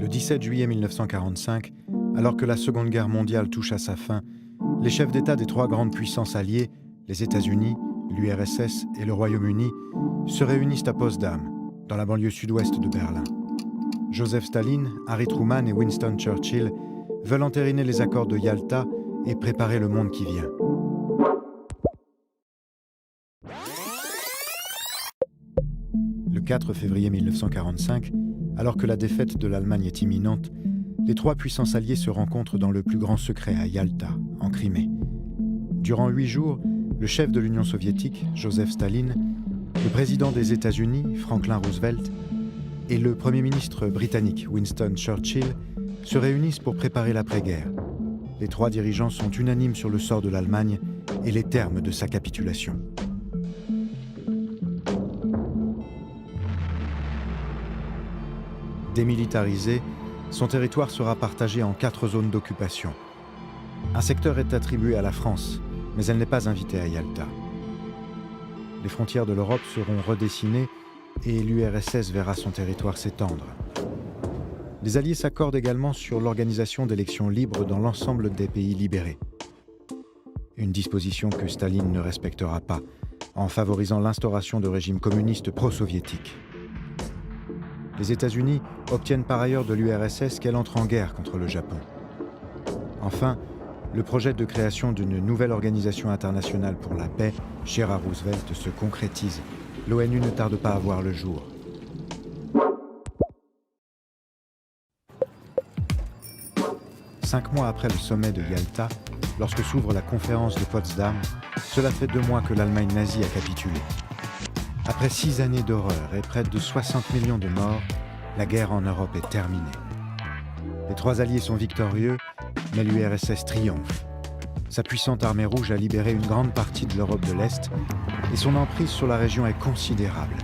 Le 17 juillet 1945, alors que la Seconde Guerre mondiale touche à sa fin, les chefs d'État des trois grandes puissances alliées, les États-Unis, l'URSS et le Royaume-Uni, se réunissent à Potsdam, dans la banlieue sud-ouest de Berlin. Joseph Staline, Harry Truman et Winston Churchill veulent entériner les accords de Yalta et préparer le monde qui vient. Le 4 février 1945, alors que la défaite de l'Allemagne est imminente, les trois puissances alliées se rencontrent dans le plus grand secret à Yalta, en Crimée. Durant 8 jours, le chef de l'Union soviétique, Joseph Staline, le président des États-Unis, Franklin Roosevelt, et le Premier ministre britannique, Winston Churchill, se réunissent pour préparer l'après-guerre. Les trois dirigeants sont unanimes sur le sort de l'Allemagne et les termes de sa capitulation. Démilitarisé, son territoire sera partagé en 4 zones d'occupation. Un secteur est attribué à la France, mais elle n'est pas invitée à Yalta. Les frontières de l'Europe seront redessinées et l'URSS verra son territoire s'étendre. Les Alliés s'accordent également sur l'organisation d'élections libres dans l'ensemble des pays libérés. Une disposition que Staline ne respectera pas, en favorisant l'instauration de régimes communistes pro-soviétiques. Les États-Unis obtiennent par ailleurs de l'URSS qu'elle entre en guerre contre le Japon. Enfin, le projet de création d'une nouvelle organisation internationale pour la paix, cher à Roosevelt, se concrétise. L'ONU ne tarde pas à voir le jour. Cinq mois après le sommet de Yalta, lorsque s'ouvre la conférence de Potsdam, cela fait 2 mois que l'Allemagne nazie a capitulé. Après 6 années d'horreur et près de 60 millions de morts, la guerre en Europe est terminée. Les trois alliés sont victorieux, mais l'URSS triomphe. Sa puissante armée rouge a libéré une grande partie de l'Europe de l'Est et son emprise sur la région est considérable.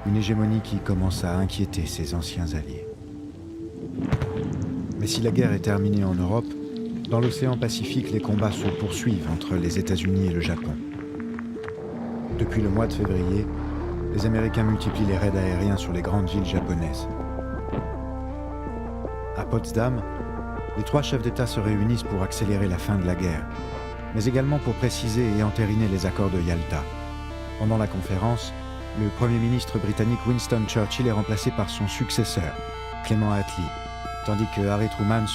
Une hégémonie qui commence à inquiéter ses anciens alliés. Mais si la guerre est terminée en Europe, dans l'océan Pacifique, les combats se poursuivent entre les États-Unis et le Japon. Depuis le mois de février, les Américains multiplient les raids aériens sur les grandes villes japonaises. À Potsdam, les trois chefs d'État se réunissent pour accélérer la fin de la guerre, mais également pour préciser et entériner les accords de Yalta. Pendant la conférence, le Premier ministre britannique Winston Churchill est remplacé par son successeur, Clement Attlee, tandis que Harry Truman